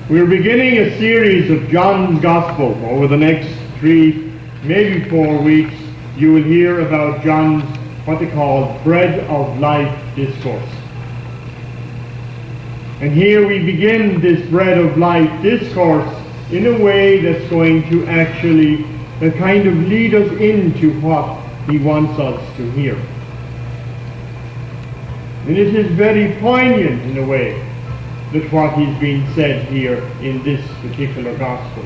We're beginning a series of John's Gospel. Over the next 3, maybe 4 weeks, you will hear about John's, what they call, bread of life discourse. And here we begin this bread of life discourse in a way that's going to actually kind of lead us into what he wants us to hear. And it is very poignant in a way that what is being said here in this particular gospel.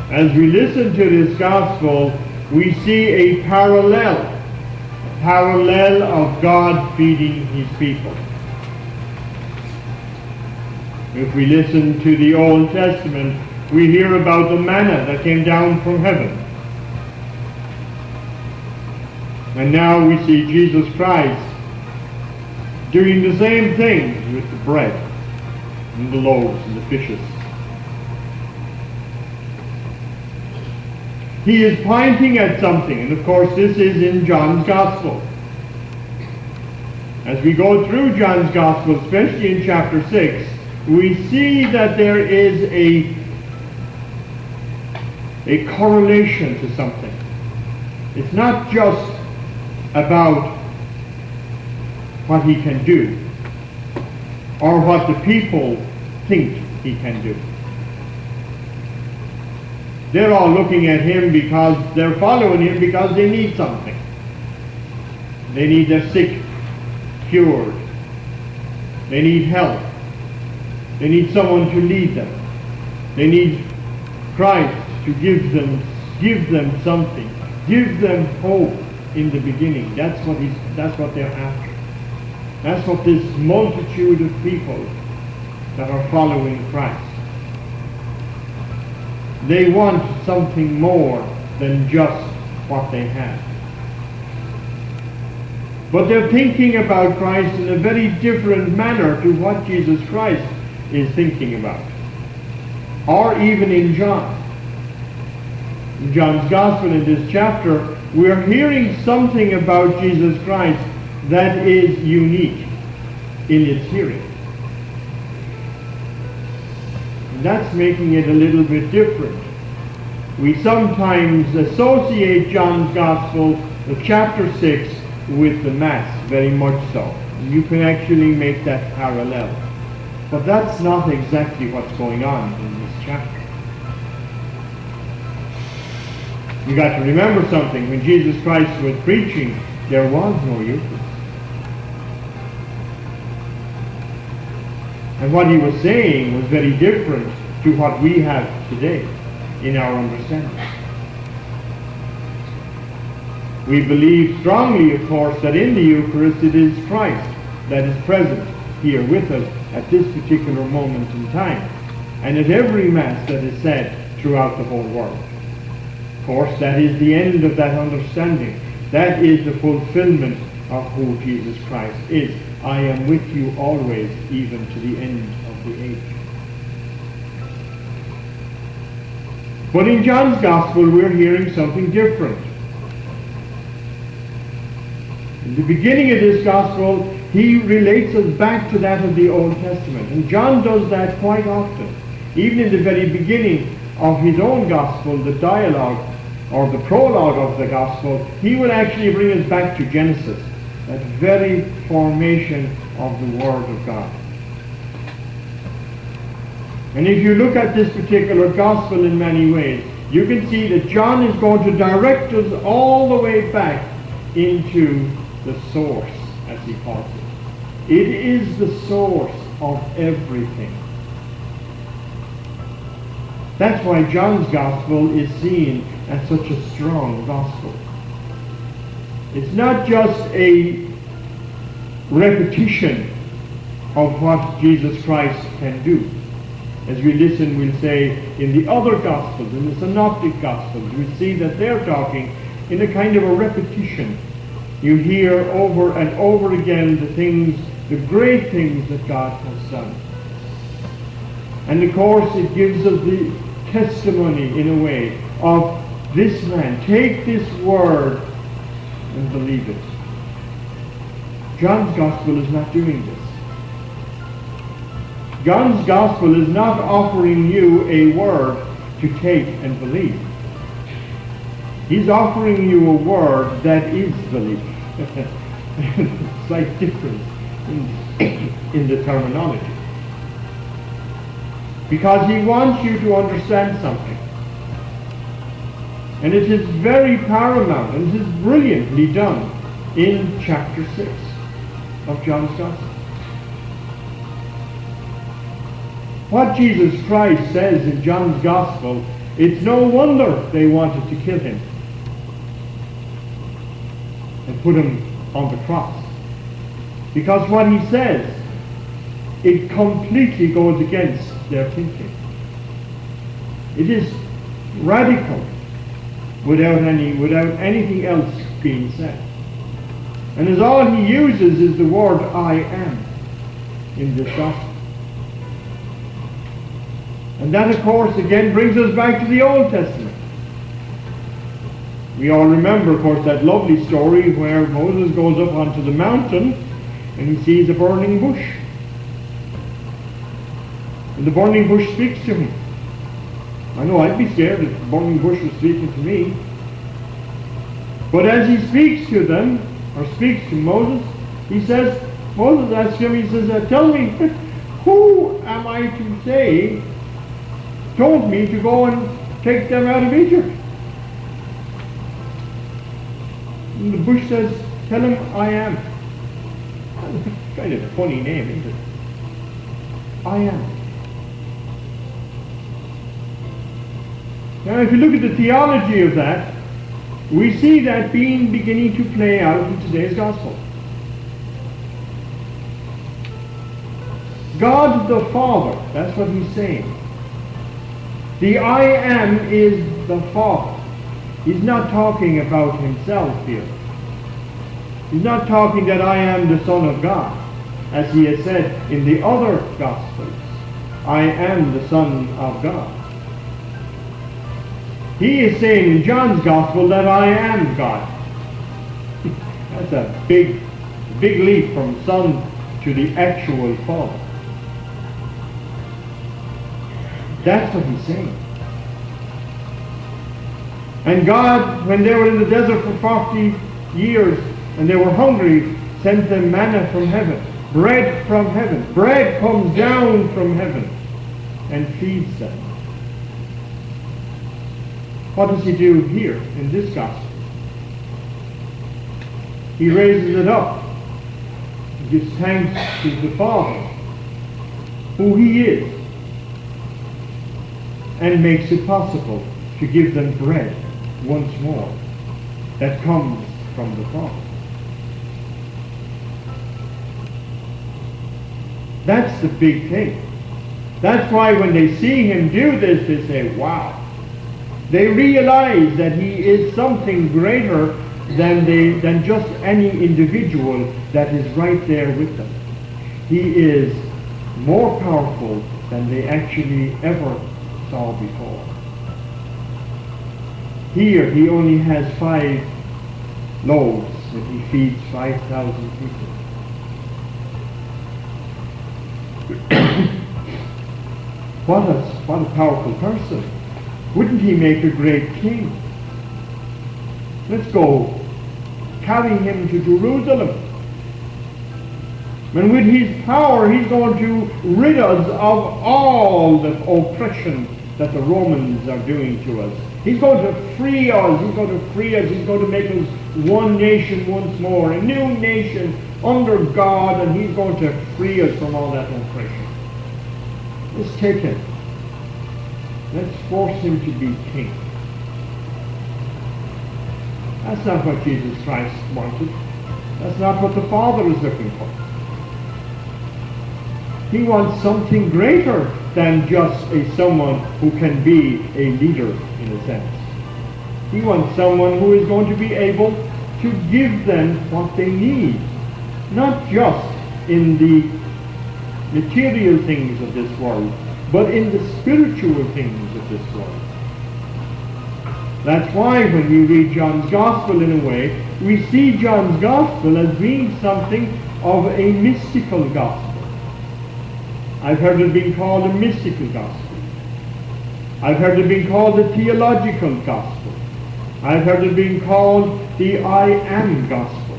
As we listen to this gospel, we see a parallel of God feeding his people. If we listen to the Old Testament, we hear about the manna that came down from heaven. And now we see Jesus Christ doing the same thing with the bread and the loaves and the fishes. He is pointing at something, and of course this is in John's Gospel. As we go through John's Gospel, especially in chapter 6, we see that there is a correlation to something. It's not just about what he can do, or what the people think he can do. They're all looking at him because they're following him because they need something. They need their sick cured. They need help. They need someone to lead them. They need Christ to give them something, give them hope in the beginning. That's what they're after. That's what this multitude of people that are following Christ. They want something more than just what they have. But they're thinking about Christ in a very different manner to what Jesus Christ is thinking about. Or even in John. In John's Gospel, in this chapter, we're hearing something about Jesus Christ that is unique in its hearing. And that's making it a little bit different. We sometimes associate John's Gospel, the chapter 6, with the Mass, very much so. You can actually make that parallel. But that's not exactly what's going on in this chapter. You got to remember something. When Jesus Christ was preaching, there was no Eucharist. And what he was saying was very different to what we have today in our understanding. We believe strongly, of course, that in the Eucharist it is Christ that is present here with us at this particular moment in time, and at every Mass that is said throughout the whole world. Of course, that is the end of that understanding. That is the fulfillment of who Jesus Christ is. I am with you always, even to the end of the age. But in John's Gospel, we're hearing something different. In the beginning of this Gospel, he relates us back to that of the Old Testament. And John does that quite often. Even in the very beginning of his own Gospel, the dialogue, or the prologue of the Gospel, he will actually bring us back to Genesis, that very formation of the Word of God. And if you look at this particular Gospel in many ways, you can see that John is going to direct us all the way back into the source, as he calls it. It is the source of everything. That's why John's Gospel is seen as such a strong Gospel. It's not just a repetition of what Jesus Christ can do. As we listen, we'll say, in the other Gospels, in the Synoptic Gospels, we see that they're talking in a kind of a repetition. You hear over and over again the great things that God has done. And of course, it gives us the testimony, in a way, of this man. Take this word and believe it. John's Gospel is not doing this. John's Gospel is not offering you a word to take and believe. He's offering you a word that is belief. Slight difference in the terminology. Because he wants you to understand something. And it is very paramount, and it is brilliantly done in chapter 6 of John's Gospel. What Jesus Christ says in John's Gospel, it's no wonder they wanted to kill him and put him on the cross. Because what he says, it completely goes against their thinking. It is radical without anything else being said. And as all he uses is the word I am in this gospel. And that, of course, again brings us back to the Old Testament. We all remember, of course, that lovely story where Moses goes up onto the mountain and he sees a burning bush. And the burning bush speaks to him. I know I'd be scared if the burning bush was speaking to me. But as he speaks to them, or speaks to Moses, he says, Moses asks him, he says, tell me, who am I to say told me to go and take them out of Egypt? And the bush says, tell him I am. Kind of a funny name, isn't it? I am. Now, if you look at the theology of that, we see that beginning to play out in today's gospel. God the Father, that's what he's saying. The I am is the Father. He's not talking about himself here. He's not talking that I am the Son of God, as he has said in the other Gospels. I am the Son of God. He is saying in John's Gospel that I am God. That's a big leap from Son to the actual Father. That's what he's saying. And God, when they were in the desert for 40 years and they were hungry, sent them manna from heaven, bread from heaven. Bread comes down from heaven and feeds them. What does he do here in this gospel? He raises it up. He gives thanks to the Father, who he is, and makes it possible to give them bread once more that comes from the Father. That's the big thing. That's why when they see him do this, they say, wow. They realize that he is something greater than just any individual that is right there with them. He is more powerful than they actually ever saw before. Here he only has 5 loaves that he feeds 5,000 people. What a powerful person. Wouldn't he make a great king? Let's go carry him to Jerusalem. And with his power, he's going to rid us of all the oppression that the Romans are doing to us. He's going to free us. He's going to free us. He's going to make us one nation once more, a new nation under God, and he's going to free us from all that oppression. Let's take him. Let's force him to be king. That's not what Jesus Christ wanted. That's not what the Father is looking for. He wants something greater than just someone who can be a leader in a sense. He wants someone who is going to be able to give them what they need, not just in the material things of this world, but in the spiritual things of this world. That's why when we read John's Gospel in a way, we see John's Gospel as being something of a mystical gospel. I've heard it being called a mystical gospel. I've heard it being called a theological gospel. I've heard it being called the I am gospel.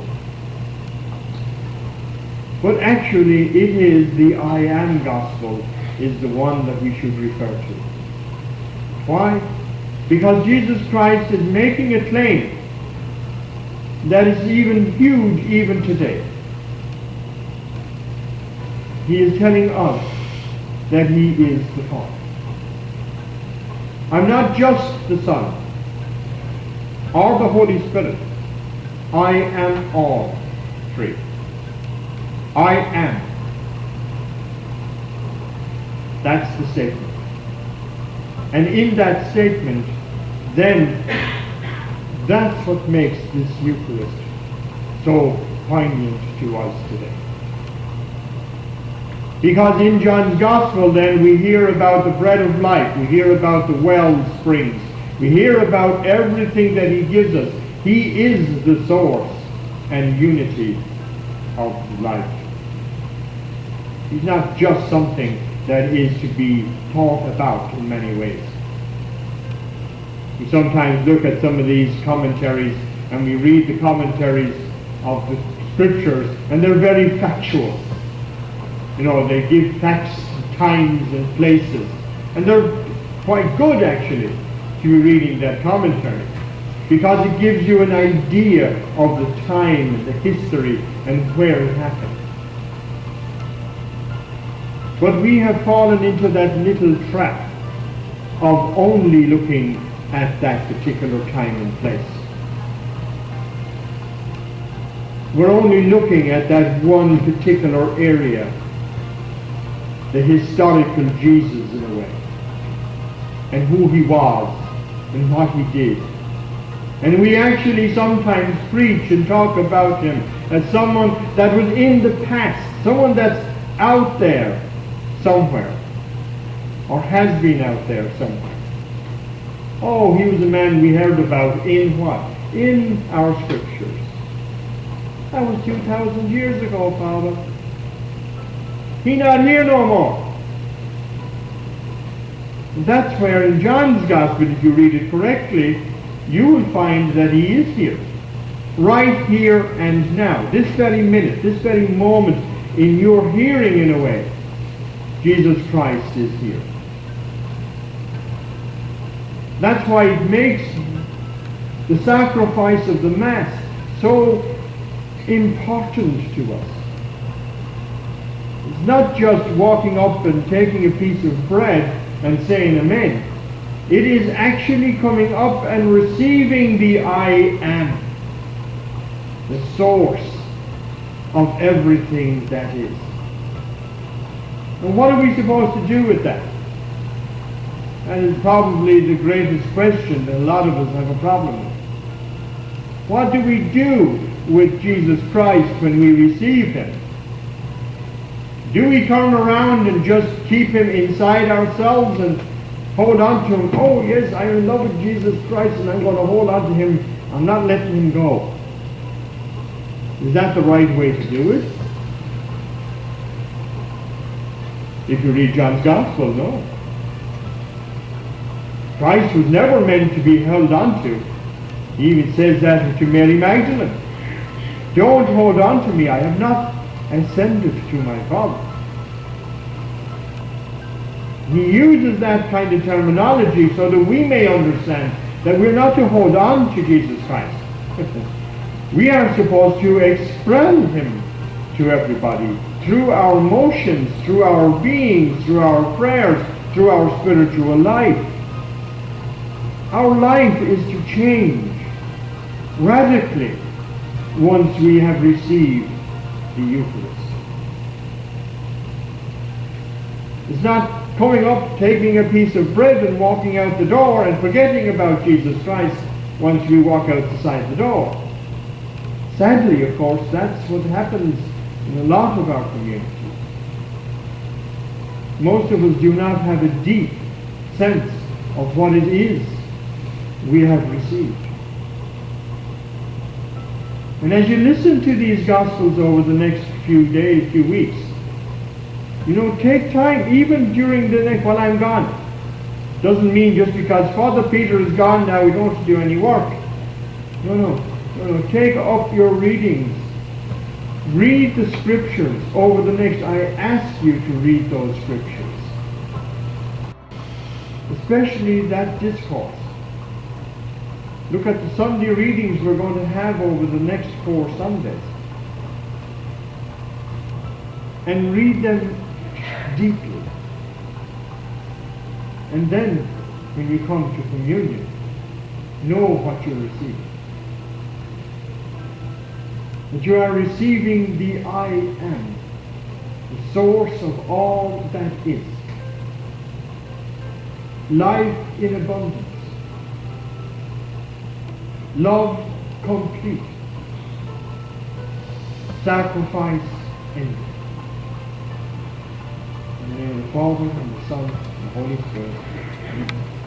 But actually it is the I am gospel is the one that we should refer to. Why? Because Jesus Christ is making a claim that is even huge even today. He is telling us that he is the Father. I'm not just the Son or the Holy Spirit. I am all three. I am. That's the statement. And in that statement, then, that's what makes this Eucharist so poignant to us today. Because in John's Gospel, then, we hear about the bread of life. We hear about the well springs. We hear about everything that he gives us. He is the source and unity of life. He's not just something that is to be thought about in many ways. We sometimes look at some of these commentaries and we read the commentaries of the scriptures and they're very factual. You know, they give facts, times and places. And they're quite good actually to be reading that commentary because it gives you an idea of the time and the history and where it happened. But we have fallen into that little trap of only looking at that particular time and place. We're only looking at that one particular area, the historical Jesus in a way, and who he was and what he did. And we actually sometimes preach and talk about him as someone that was in the past, someone that's out there somewhere, or has been out there somewhere. Oh, he was a man we heard about in what? In our scriptures. That was 2,000 years ago, Father. He's not here no more. And that's where in John's Gospel, if you read it correctly, you will find that he is here. Right here and now. This very minute, this very moment, in your hearing in a way, Jesus Christ is here. That's why it makes the sacrifice of the Mass so important to us. It's not just walking up and taking a piece of bread and saying Amen. It is actually coming up and receiving the I am, the source of everything that is. And what are we supposed to do with that? That is probably the greatest question that a lot of us have a problem with. What do we do with Jesus Christ when we receive him? Do we turn around and just keep him inside ourselves and hold on to him? Oh yes, I'm in love with Jesus Christ and I'm going to hold on to him. I'm not letting him go. Is that the right way to do it? If you read John's Gospel, no. Christ was never meant to be held on to. He even says that to Mary Magdalene. Don't hold on to me. I have not ascended to my Father. He uses that kind of terminology so that we may understand that we're not to hold on to Jesus Christ. We are supposed to express him to everybody through our emotions, through our beings, through our prayers, through our spiritual life. Our life is to change radically once we have received the Eucharist. It's not coming up, taking a piece of bread and walking out the door and forgetting about Jesus Christ once we walk outside the door. Sadly, of course, that's what happens in a lot of our communities. Most of us do not have a deep sense of what it is we have received. And as you listen to these Gospels over the next few days, few weeks, Take time even during the next, while I'm gone. Doesn't mean just because Father Peter is gone now we don't have to do any work. No. Take up your readings. Read the scriptures over the next. I ask you to read those scriptures. Especially that discourse. Look at the Sunday readings we're going to have over the next 4 Sundays. And read them deeply. And then, when you come to communion, know what you're receiving. That you are receiving the I am, the source of all that is. Life in abundance. Love complete. Sacrifice ended. In the name of the Father, and the Son, and the Holy Spirit. Amen.